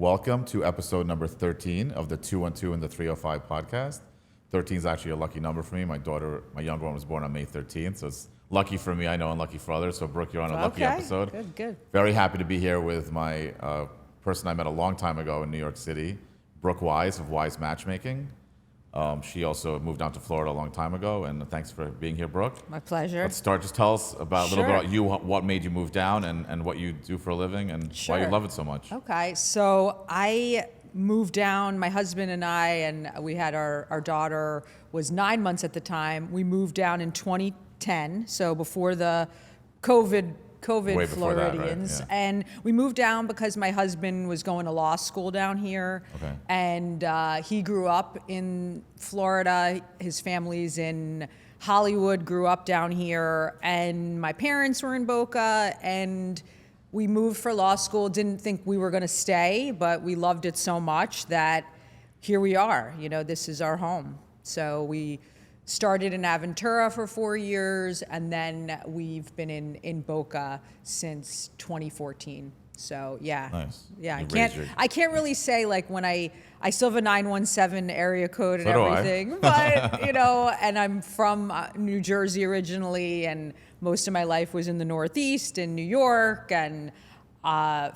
Welcome to episode number 13 of the 212 and the 305 podcast. 13 is actually a lucky number for me. My younger one was born on May 13th, so it's lucky for me, I know, and lucky for others. So, Brooke, you're on a lucky episode. Good. Very happy to be here with my person I met a long time ago in New York City, Brooke Wise of Wise Matchmaking. She also moved down to Florida a long time ago, and thanks for being here, Brooke. My pleasure. Let's start. Just tell us about a little bit Sure. about you, what made you move down, and what you do for a living, and why you Sure. love it so much. Okay, so I moved down, my husband and I, and we had our daughter was 9 months at the time. We moved down in 2010, so before the COVID Way before that, right? Floridians. Yeah. And we moved down because my husband was going to law school down here. Okay. And he grew up in Florida. His family's in Hollywood, grew up down here. And my parents were in Boca. And we moved for law school. Didn't think we were going to stay, but we loved it so much that here we are. You know, this is our home. So we started in Aventura for 4 years, and then we've been in Boca since 2014. So yeah, Nice. yeah. You I can't really say like when I still have a 917 area code and So do I. everything, but you know, and I'm from New Jersey originally, and most of my life was in the Northeast in New York, and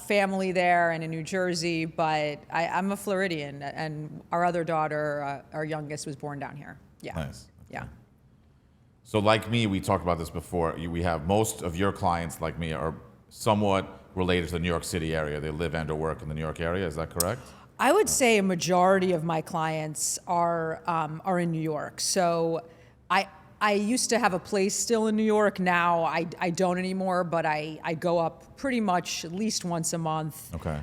family there and in New Jersey. But I'm a Floridian, and our other daughter, our youngest, was born down here. Yeah. Nice. Yeah. So like me, we talked about this before. We have most of your clients, like me, are somewhat related to the New York City area. They live and or work in the New York area. Is that correct? I would say a majority of my clients are in New York. So I used to have a place still in New York. Now I don't anymore, but I go up pretty much at least once a month. Okay.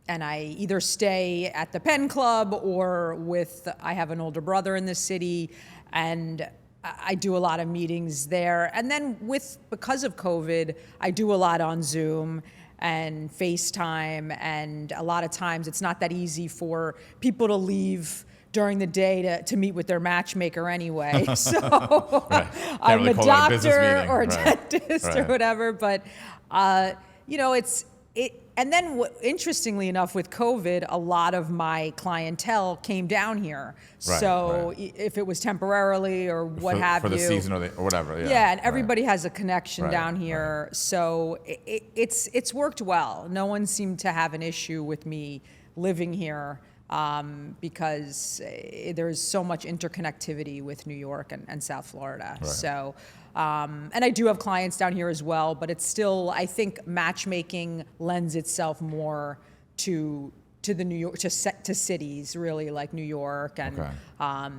And I either stay at the Penn Club or I have an older brother in the city, and I do a lot of meetings there. And then because of COVID, I do a lot on Zoom and FaceTime, and a lot of times it's not that easy for people to leave during the day to meet with their matchmaker anyway. So Right. I'm really a call it a business doctor meeting. or a Right. dentist or Right. whatever, but you know, and then interestingly enough, with COVID, a lot of my clientele came down here. Right, So right. if it was temporarily or what have for you. the season or whatever. Yeah. Yeah, and Right. everybody has a connection Right, down here. So it's worked well. No one seemed to have an issue with me living here because there's so much interconnectivity with New York and South Florida. Right. So, and I do have clients down here as well, but it's still, I think matchmaking lends itself more to the New York, to cities really, like New York. And Okay.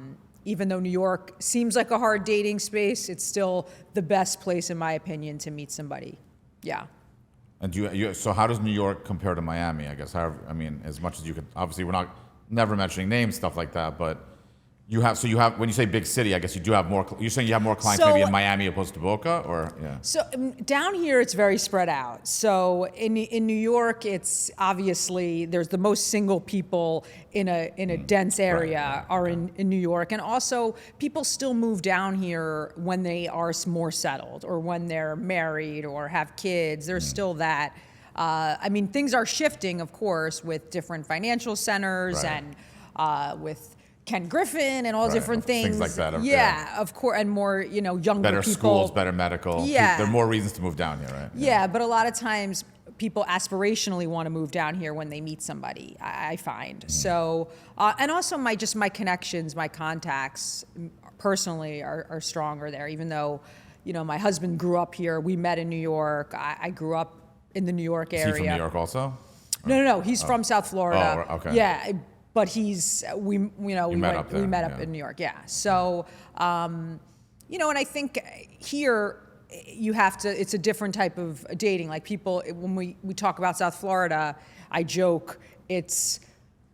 even though New York seems like a hard dating space, it's still the best place, in my opinion, to meet somebody. Yeah. And so how does New York compare to Miami, I guess? As much as you could, obviously we're never mentioning names, stuff like that, but you have, when you say big city, I guess you do have more, you're saying you have more clients maybe in Miami opposed to Boca, or, yeah? So down here, it's very spread out. So in New York, it's obviously, there's the most single people in a dense area are in New York. And also, people still move down here when they are more settled or when they're married or have kids. There's still that. Things are shifting, of course, with different financial centers Right. and with Ken Griffin and all different things. Things like that. Yeah, of course, and more, younger Better people. schools, better medical. Yeah. There are more reasons to move down here, right? Yeah, but a lot of times people aspirationally want to move down here when they meet somebody, I find. So, and also my connections, my contacts personally are stronger there, even though, my husband grew up here. We met in New York. I grew up in the New York area. Is he from New York also? No. He's from South Florida. Oh, okay. Yeah, but we met up in New York. Yeah. So, and I think here you have to. It's a different type of dating. Like people, when we talk about South Florida, I joke it's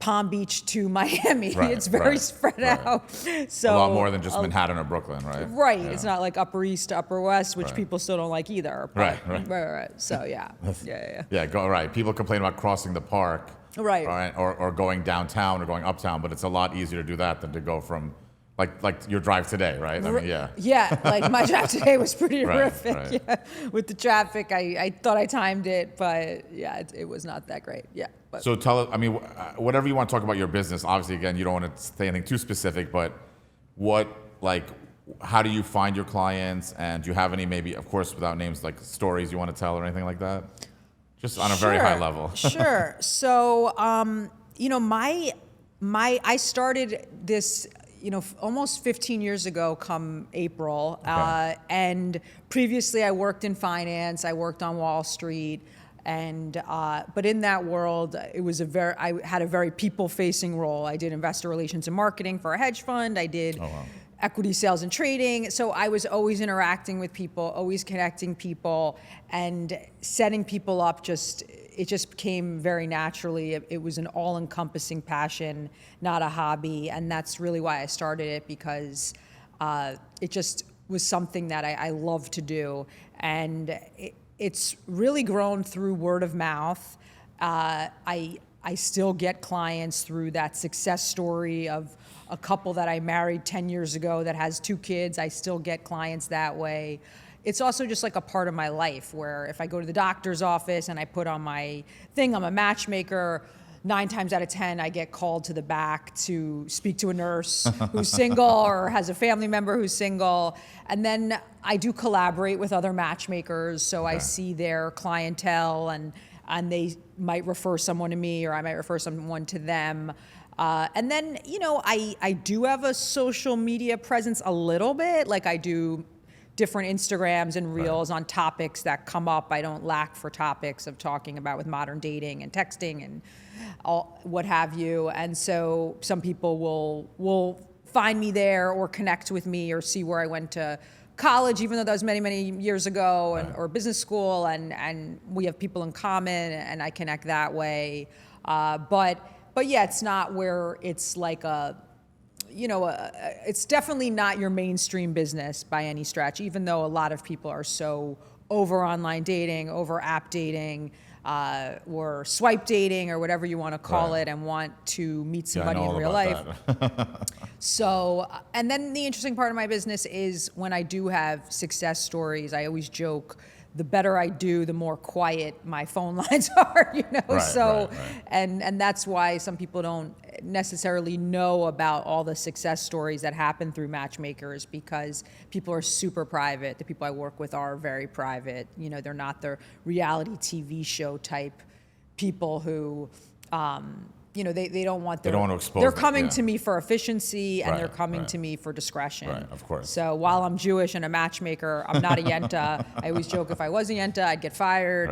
Palm Beach to Miami. Right, It's very spread out. So a lot more than just Manhattan or Brooklyn, right? Right. Yeah. It's not like Upper East to Upper West, which Right. people still don't like either. But, Right. So yeah. Yeah. Yeah, right. People complain about crossing the park. Right. Or going downtown or going uptown, but it's a lot easier to do that than to go from Like your drive today, right? I mean, yeah. Yeah, like my drive today was pretty Right, horrific. right. Yeah, with the traffic, I thought I timed it, but yeah, it was not that great. Yeah, but So tell us, I mean, whatever you want to talk about your business, obviously, again, you don't want to say anything too specific, but how do you find your clients? And do you have any, maybe, of course, without names, like stories you want to tell or anything like that? Just on a very high level. Sure. So, I started this, almost 15 years ago come April. Okay. And previously I worked in finance, I worked on Wall Street. And, but in that world, I had a very people-facing role. I did investor relations and marketing for a hedge fund. I did equity sales and trading. So I was always interacting with people, always connecting people, and setting people up. It just came very naturally. It was an all-encompassing passion, not a hobby. And that's really why I started it, because it just was something that I love to do. And it's really grown through word of mouth. I still get clients through that success story of a couple that I married 10 years ago that has 2 kids. I still get clients that way. It's also just like a part of my life, where if I go to the doctor's office and I put on my thing, I'm a matchmaker, 9 times out of 10, I get called to the back to speak to a nurse who's single or has a family member who's single. And then I do collaborate with other matchmakers, so I see their clientele, and they might refer someone to me, or I might refer someone to them. And then, I do have a social media presence a little bit. Like I do different Instagrams and reels on topics that come up. I don't lack for topics of talking about with modern dating and texting and all, what have you. And so some people will find me there or connect with me or see where I went to college, even though that was many, many years ago, or business school, and we have people in common, and I connect that way. But yeah, it's not where it's like it's definitely not your mainstream business by any stretch, even though a lot of people are so over online dating, over app dating, or swipe dating, or whatever you want to call it, and want to meet somebody in real life. So, and then the interesting part of my business is when I do have success stories, I always joke, the better I do, the more quiet my phone lines are, and that's why some people don't necessarily know about all the success stories that happen through matchmakers, because people are super private. The people I work with are very private. They're not the reality TV show type people who, they don't want They don't want to expose. They're coming to me for efficiency, and they're coming to me for discretion. Right, of course. So while I'm Jewish and a matchmaker, I'm not a yenta. I always joke, if I was a yenta, I'd get fired.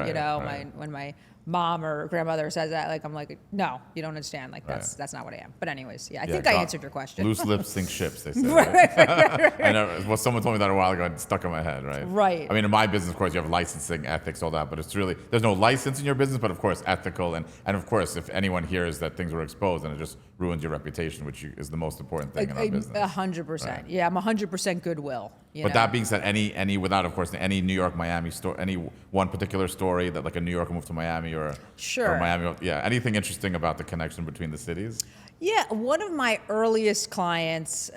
When my mom or grandmother says that, I'm like, no, you don't understand. That's not what I am. But anyways, I think I answered your question. Loose lips sink ships, they say. Right? I know. Well, someone told me that a while ago. It stuck in my head. Right. Right. I mean, in my business, of course, you have licensing, ethics, all that. But it's really, there's no license in your business, but of course, ethical, and of course, if anyone hears that things were exposed, then it just ruins your reputation, which is the most important thing in our business. 100%. Right. Yeah, I'm 100% goodwill. But that being said, any without, of course, any New York, Miami story, any one particular story that like a New Yorker moved to Miami or Miami, anything interesting about the connection between the cities? Yeah, one of my earliest clients,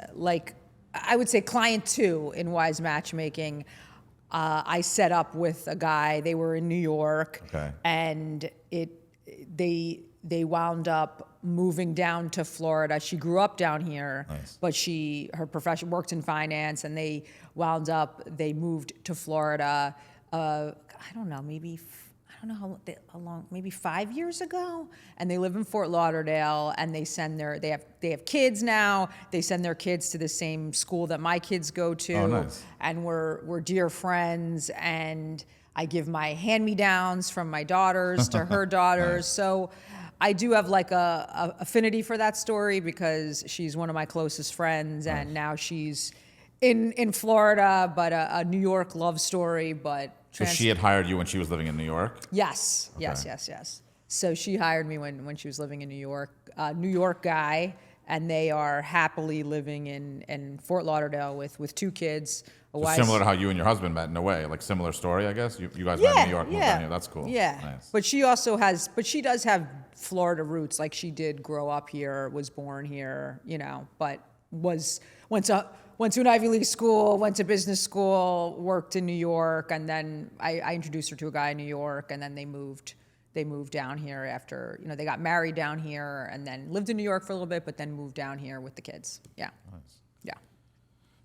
I would say client 2 in Wise Matchmaking, I set up with a guy. They were in New York, and they wound up moving down to Florida. She grew up down here, but her profession worked in finance, and they moved to Florida. I don't know, how long, maybe 5 years ago, and they live in Fort Lauderdale, and they have kids now. They send their kids to the same school that my kids go to, and we're dear friends, and I give my hand-me-downs from my daughters to her daughters. So I do have a affinity for that story, because she's one of my closest friends, and now she's in Florida, but a New York love story, but. So she had hired you when she was living in New York? Yes, yes. So she hired me when she was living in New York, New York guy, and they are happily living in Fort Lauderdale with 2 kids. Similar to how you and your husband met in a way, similar story, I guess. You guys met in New York, moved down here. That's cool. Yeah, nice. But she does have Florida roots. Like, she did grow up here, was born here, but went to an Ivy League school, went to business school, worked in New York, and then I introduced her to a guy in New York, and then they moved down here after, they got married down here and then lived in New York for a little bit, but then moved down here with the kids. Yeah. Nice. Yeah.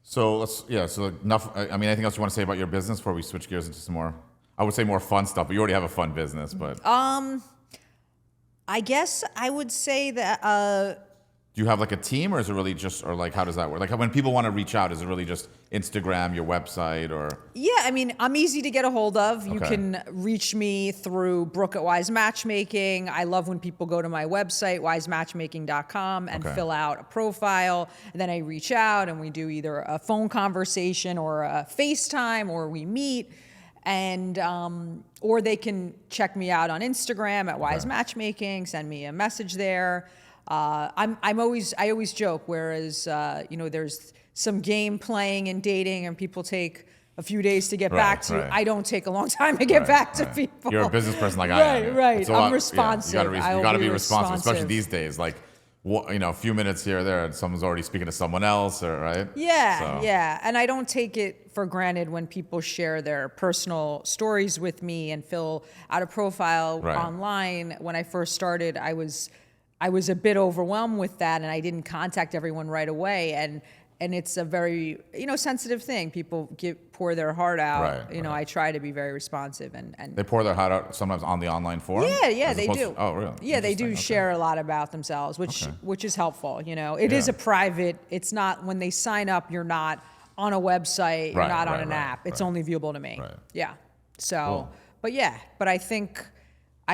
So so enough. I mean, anything else you want to say about your business before we switch gears into some more, I would say more fun stuff, but you already have a fun business, but. I guess I would say that, do you have like a team, or is it really just, or like how does that work? Like when people want to reach out, is it really just Instagram, your website, or? Yeah, I mean, I'm easy to get a hold of. You Okay. can reach me through Brooke at Wise Matchmaking. I love when people go to my website, wisematchmaking.com, and Okay. fill out a profile. And then I reach out and we do either a phone conversation or a FaceTime, or we meet. And or they can check me out on Instagram at Wise Matchmaking, send me a message there. I always joke, whereas there's some game playing and dating, and people take a few days to get back to. Right. I don't take a long time to get back to people. You're a business person like I am. Right. It's a I'm lot- responsive. Yeah, you got to be responsive, especially responsive. these days. Like, a few minutes here or there, and someone's already speaking to someone else, or right? Yeah, So- yeah. And I don't take it for granted when people share their personal stories with me and fill out a profile Right. online. When I first started, I was a bit overwhelmed with that, and I didn't contact everyone right away. And it's a very sensitive thing. People pour their heart out. Right, I try to be very responsive and They pour their heart out sometimes on the online forum. yeah, as they opposed do. Oh, really? Yeah, they do Interesting. Okay. share a lot about themselves, which is helpful. It is Yeah. a private. It's not when they sign up. You're not on a website. You're Right, not on right, an right, app. It's right. only viewable to me. Right. Yeah. So, Cool. but I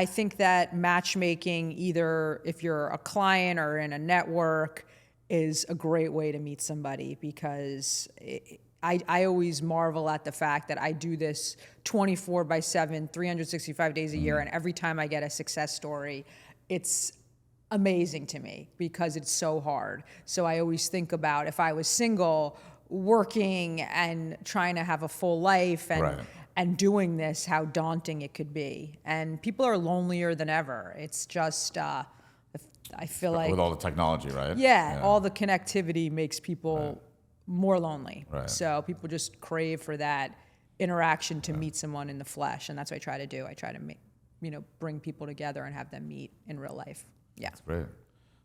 think that matchmaking, either if you're a client or in a network, is a great way to meet somebody, because I always marvel at the fact that I do this 24/7, 365 days a year, and every time I get a success story, it's amazing to me because it's so hard. So I always think about, if I was single, working and trying to have a full life and Right. and doing this, how daunting it could be. And people are lonelier than ever. It's just I feel like, With all the technology, right? yeah, all the connectivity makes people more lonely. Right. So people just crave for that interaction to meet someone in the flesh, and that's what I try to do. I try to make, bring people together and have them meet in real life. Yeah. Great.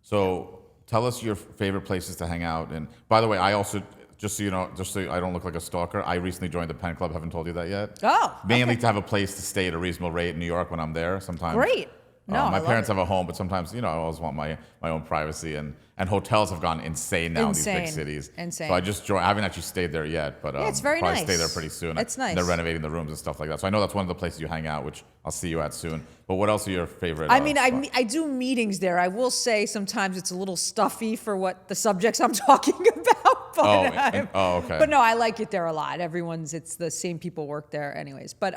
So tell us your favorite places to hang out. And by the way, I also, just so you know, just so I don't look like a stalker, I recently joined the Pen Club. Haven't told you that yet. Oh, Mainly okay. to have a place to stay at a reasonable rate in New York when I'm there. Sometimes. Great. No, I my love parents it. have a home, but sometimes I always want my own privacy, and hotels have gone insane now in these big Insane. cities. Insane. So I just joined. I haven't actually stayed there yet, but it's very probably nice. stay there pretty soon. It's And nice. they're renovating the rooms and stuff like that. So I know that's one of the places you hang out, which I'll see you at soon. But what else are your favorite? I mean, spots? I do meetings there. I will say sometimes it's a little stuffy for what the subjects I'm talking about. But okay. But no, I like it there a lot. It's the same people work there anyways. But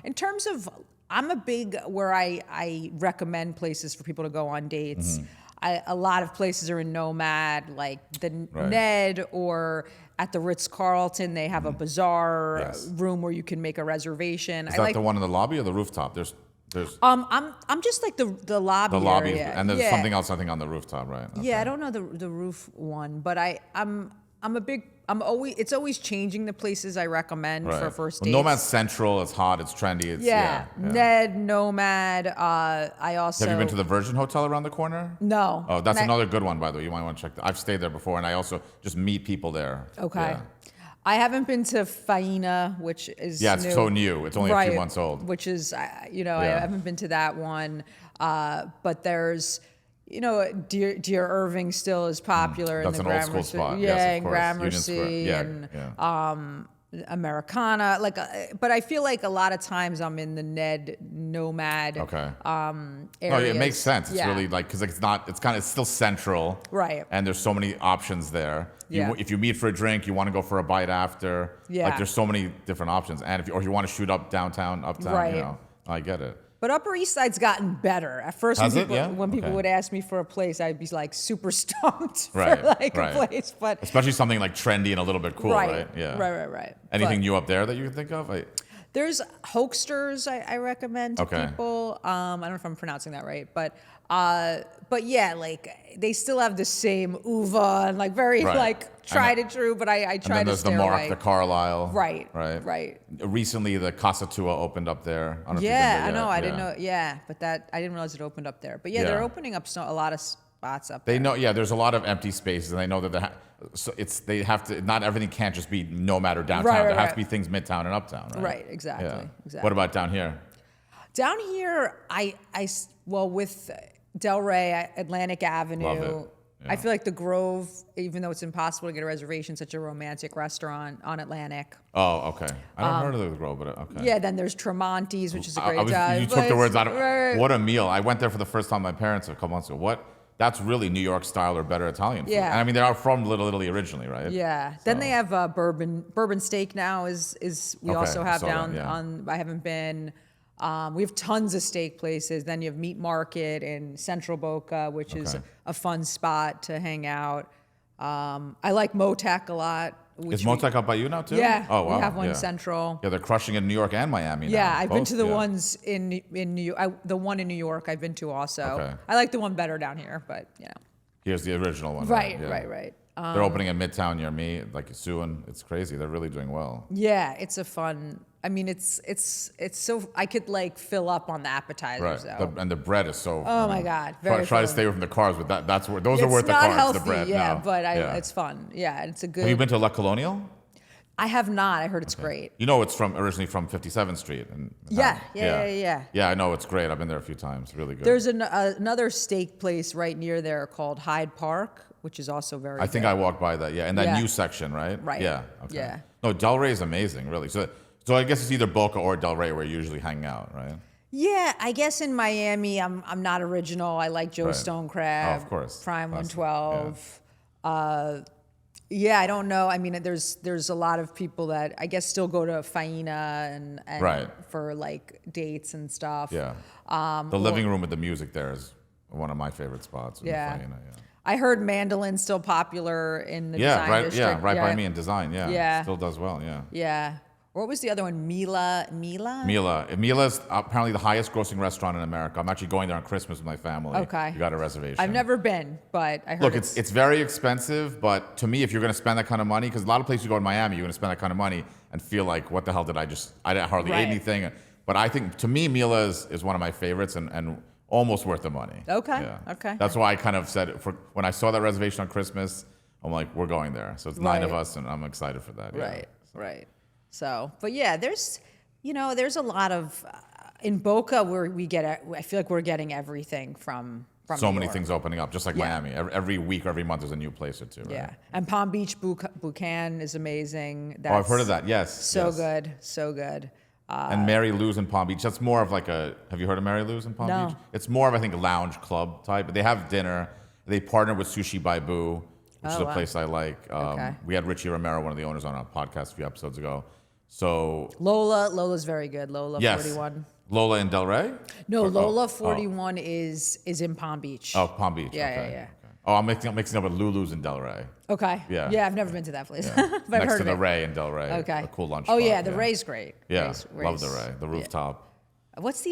in terms of, I'm a big, where I recommend places for people to go on dates. A lot of places are in Nomad, like the Right. Ned, or at the Ritz-Carlton, they have a bazaar Yes. room where you can make a reservation. Is that the one in the lobby or the rooftop? There's I'm just like the lobby the lobby, area. and there's Yeah. something else I think on the rooftop, right? Okay. Yeah, I don't know the roof one, but it's always changing the places I recommend Right. for first Well, dates. Nomad's central. It's hot. It's trendy. It's Yeah. yeah. Ned, Nomad. I also Have you been to the Virgin Hotel around the corner? No. Oh, that's And another good one, by the way. You might want to check that. I've stayed there before, and I also just meet people there. Okay. Yeah, I haven't been to Faina, which is yeah, it's new. so new. It's only a few months old. Which is, I Yeah. haven't been to that one. But there's, Dear Irving still is popular That's in an the old school Gramercy. spot. Yeah, Yes, of in course. Union Square. Gramercy Yeah, and Americana. But I feel like a lot of times I'm in the Ned Nomad Okay. areas. No, it makes sense. It's Yeah. really like, because it's still central. Right. And there's so many options there. Yeah. If you meet for a drink, you want to go for a bite after. Yeah. Like there's so many different options. And if you want to shoot up downtown, uptown, Right. I get it. But Upper East Side's gotten better. At first, Has when it? people, Yeah? when people Okay. would ask me for a place, I'd be like super stumped Right, for like right. a place. But Especially something like trendy and a little bit cool, right? Yeah. right. Anything But- new up there that you can think of? There's Hoaxsters I recommend to people. I don't know if I'm pronouncing that right, but yeah, like they still have the same uva and like very like tried and true. But I try to stay away. And then there's the Mark, the Carlisle. Right. Recently, the Casa Tua opened up there. I don't know if you've been Yeah, there I know. yet. I didn't know. Yeah, but I didn't realize it opened up there. But yeah, they're opening up a lot of spots up there. They know. Yeah, there's a lot of empty spaces, and they know that so they have to. Not everything can't just be nomad or downtown. There has to be things midtown and uptown. Right. Exactly. What about down here? Down here, well with Delray, Atlantic Avenue. Love it. Yeah. I feel like the Grove, even though it's impossible to get a reservation, such a romantic restaurant on Atlantic. Oh, okay. I don't heard of the Grove, but okay. Yeah, then there's Tremonti's, which is a great dive. You took the words out of right. What a meal. I went there for the first time with my parents a couple months ago. That's really New York style or better Italian food. Yeah. And I mean, they are from Little Italy originally, right? Yeah. So. Then they have Bourbon Steak now we also have down on, I haven't been. We have tons of steak places. Then you have Meat Market in Central Boca, which is a fun spot to hang out. I like Motec a lot. Is Motec up by you now too? Yeah. Oh wow. We have one in Central. Yeah, they're crushing it in New York and Miami now. Yeah, I've been to the ones in New York. The one in New York I've been to also. Okay. I like the one better down here, but you know. Here's the original one. Right. They're opening in Midtown near me, like Suin. It's crazy. They're really doing well. Yeah, it's a fun. I mean, it's so I could like fill up on the appetizers though. And the bread is so. Oh my God! Very try to stay away from the carbs, but those are worth the carbs. It's not healthy, the bread. yeah, No. but it's fun. Yeah, it's a good. Have you been to La Colonial? I have not. I heard it's great. You know, it's originally from 57th Street. Yeah. Yeah, I know it's great. I've been there a few times. Really good. There's another steak place right near there called Hyde Park, which is also very. I think I walked by that. Yeah, in that new section, right? Right. Yeah. Okay. Yeah. No, Delray is amazing, really. So I guess it's either Boca or Delray where you usually hang out, right? Yeah, I guess in Miami, I'm not original. I like Joe Stone Crab. Oh, of course. Prime 112. Yeah, I don't know. I mean, there's a lot of people that I guess still go to Faina and for like dates and stuff. Yeah. The living room with the music there is one of my favorite spots. Yeah. Faina, I heard Mandolin's still popular in the design district. Yeah, right by me in design. Yeah. Still does well. Yeah. Yeah. What was the other one? Mila? Mila's apparently the highest grossing restaurant in America. I'm actually going there on Christmas with my family. Okay. You got a reservation. I've never been, but I heard Look, it's very expensive, but to me, if you're going to spend that kind of money, because a lot of places you go in Miami, you're going to spend that kind of money and feel like, what the hell did I hardly ate anything. But I think, to me, Mila is one of my favorites and almost worth the money. Okay. Yeah. Okay. That's why I kind of said, when I saw that reservation on Christmas, I'm like, we're going there. So it's 9 of us, and I'm excited for that. Right. So, but yeah, there's a lot of in Boca where I feel like we're getting everything from so New many York. Things opening up, just like Miami. Every week or every month there's a new place or two. Right? Yeah, and Palm Beach Boucan is amazing. I've heard of that. Yes. So good. And Mary Lou's in Palm Beach. That's more of like have you heard of Mary Lou's in Palm Beach? It's more of, I think, a lounge club type. But they have dinner. They partner with Sushi by Boo, which is a place I like. We had Richie Romero, one of the owners, on our podcast a few episodes ago. So Lola's very good. Lola 41. Lola in Delray? No, Lola 41 is in Palm Beach. Oh, Palm Beach. Yeah. Okay. Oh, I'm mixing up with Lulu's in Delray. Okay. Yeah, I've never been to that place, Yeah. but I've Next heard to of the it. Ray in Delray. Okay. A cool lunch Oh spot. yeah, the Ray's great. Yeah, Ray's, love the Ray. The rooftop.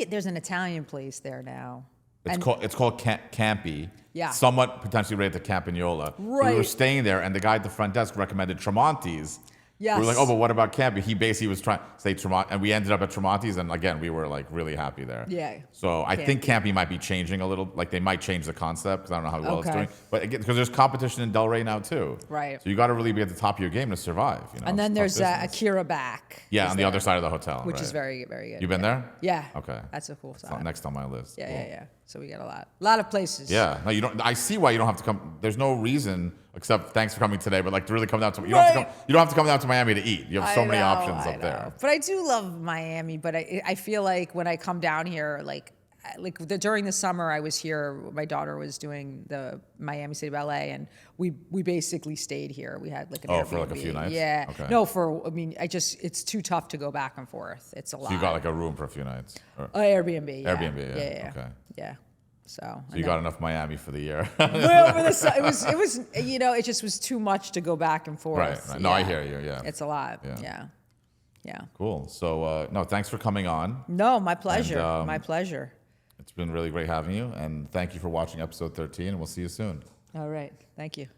There's an Italian place there now. It's called Campy. Yeah. Somewhat potentially related to Campagnola. Right. We were staying there, and the guy at the front desk recommended Tremonti's. Yes. We were like, oh, but what about Campy? He basically was trying to say Tremonti, and we ended up at Tremonti's, and again, we were like really happy there. Yeah. So I think Campy might be changing a little. Like they might change the concept because I don't know how well it's doing. But again, because there's competition in Delray now too. Right. So you got to really be at the top of your game to survive. And then there's Akira Back. Yeah, on the other side of the hotel. Which is very, very good. You been there? Yeah. Okay. That's a cool spot. Next on my list. Yeah. So we got a lot of places. Yeah. No, you don't. I see why you don't have to come. There's no reason except thanks for coming today. But like to really come down to you don't have to come down to Miami to eat. You have so many options up there. But I do love Miami. But I feel like when I come down here, during the summer I was here. My daughter was doing the Miami City Ballet, and we basically stayed here. We had like an Airbnb. For like a few nights. Yeah. Okay. No, it's too tough to go back and forth. It's a lot. So you got like a room for a few nights. Airbnb. Yeah. Airbnb. Yeah. Okay. Yeah. So you got enough Miami for the year. Well, it was it just was too much to go back and forth. Right. No, I hear you. Yeah. It's a lot. Yeah. Yeah. Cool. So no, thanks for coming on. No, my pleasure. And, My pleasure. It's been really great having you, and thank you for watching episode 13. And we'll see you soon. All right. Thank you.